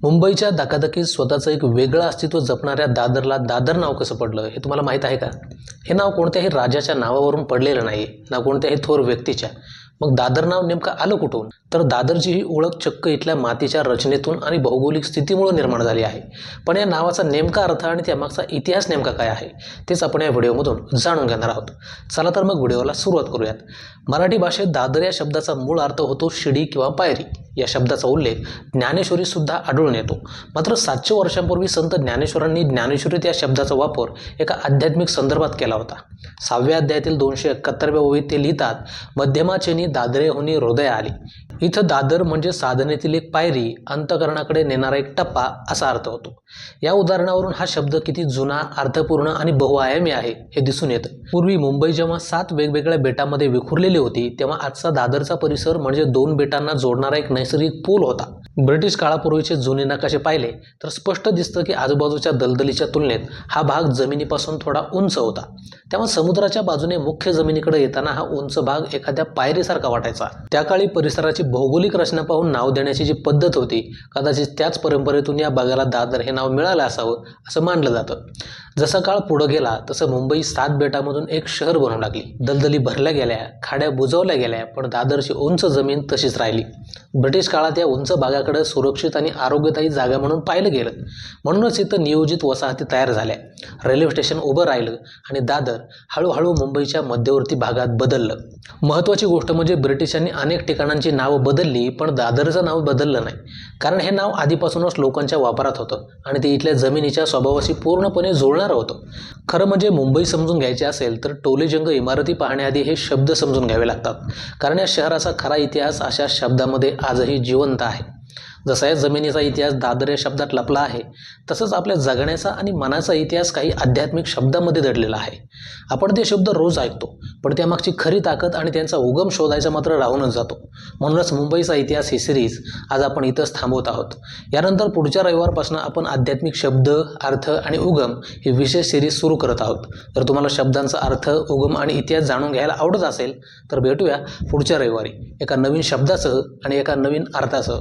मुंबईच्या धकाधकीत स्वतःचं एक वेगळं अस्तित्व जपणाऱ्या दादरला दादर नाव कसं पडलं हे तुम्हाला माहीत आहे का? हे नाव कोणत्याही राजाच्या नावावरून पडलेलं नाही ना कोणत्याही थोर व्यक्तीच्या. मग दादर नाव नेमकं आलं कुठून? तर दादरची ही ओळख चक्क इथल्या मातीच्या रचनेतून आणि भौगोलिक स्थितीमुळे निर्माण झाली आहे. पण या नावाचा नेमका अर्थ आणि त्यामागचा इतिहास नेमका काय आहे तेच आपण या व्हिडिओमधून जाणून घेणार आहोत. चला तर मग व्हिडिओला सुरुवात करूयात. मराठी भाषेत दादर या शब्दाचा मूळ अर्थ होतो शिडी किंवा पायरी. या शब्दाचा उल्लेख ज्ञानेश्वरी सुद्धा आढळून येतो. मात्र 700 वर्षांपूर्वी संत ज्ञानेश्वरांनी ज्ञानेश्वरीत या शब्दाचा वापर एका आध्यात्मिक संदर्भात केला होता. 6व्या अध्यायातील 271व्या ओळीत ते लिहितात, मध्यमाचेनी दादरे होनी हृदय आली. इथं दादर म्हणजे साधनेतील एक पायरी, अंतकरणाकडे नेणारा एक टप्पा असा अर्थ होतो. या उदाहरणावरून हा शब्द किती जुना, अर्थपूर्ण आणि बहुआयामी आहे हे दिसून येतं. पूर्वी मुंबई जेव्हा 7 वेगवेगळ्या बेटांमध्ये विखुरलेली होती तेव्हा आजचा दादरचा परिसर म्हणजे 2 बेटांना जोडणारा एक नैसर्गिक पूल होता. ब्रिटिश काळापूर्वीचे जुने नकाशे पाहिले तर स्पष्ट दिसतं की आजूबाजूच्या दलदलीच्या तुलनेत हा भाग जमिनीपासून थोडा उंच होता. तेव्हा समुद्राच्या बाजूने मुख्य जमिनीकडे येताना हा उंच भाग एखाद्या पायरीसारखा वाटायचा. त्या काळी परिसराची भौगोलिक रचना पाहून नाव देण्याची जी पद्धत होती कदाचित त्याच परंपरेतून या भागाला दादर हे नाव मिळालं असावं असं मानलं जातं. जसा काळ पुढे गेला तसं मुंबई 7 बेटांमधून एक शहर बनू लागली. दलदली भरल्या गेल्या, खाड्या बुजवल्या गेल्या, पण दादरची उंच जमीन तशीच राहिली. ब्रिटिश काळात या उंच भागाकडे सुरक्षित आणि आरोग्यदायी जागा म्हणून पाहिलं गेलं. म्हणूनच इथं नियोजित वसाहती तयार झाल्या, रेल्वे स्टेशन उभं राहिलं आणि दादर हळूहळू मुंबईच्या मध्यवर्ती भागात बदललं. महत्त्वाची गोष्ट म्हणजे ब्रिटिशांनी अनेक ठिकाणांची नावं बदलली पण दादरचं नाव बदललं नाही, कारण हे नाव आधीपासूनच लोकांच्या वापरात होतं आणि ते इथल्या जमिनीच्या स्वभावाशी पूर्णपणे जुळणारं होतं. खरं म्हणजे मुंबई समजून घ्यायची असेल तर टोलेजंग इमारती पाहण्याआधी हे शब्द समजून घ्यावे लागतात, कारण या शहराचा खरा इतिहास अशा शब्दामध्ये आजही जिवंत आहे. जसा या जमिनीचा इतिहास दादर या शब्दात लपला आहे तसंच आपल्या जगण्याचा आणि मनाचा इतिहास काही आध्यात्मिक शब्दामध्ये दडलेला आहे. आपण ते शब्द रोज ऐकतो पण त्यामागची खरी ताकद आणि त्यांचा उगम शोधायचा मात्र राहूनच जातो. म्हणूनच मुंबईचा इतिहास ही सिरीज आज आपण इथंच थांबवत आहोत. यानंतर पुढच्या रविवारपासून आपण आध्यात्मिक शब्द, अर्थ आणि उगम ही विशेष सिरीज सुरू करत आहोत. जर तुम्हाला शब्दांचा अर्थ, उगम आणि इतिहास जाणून घ्यायला आवडत असेल तर भेटूया पुढच्या रविवारी एका नवीन शब्दासह आणि एका नवीन अर्थासह.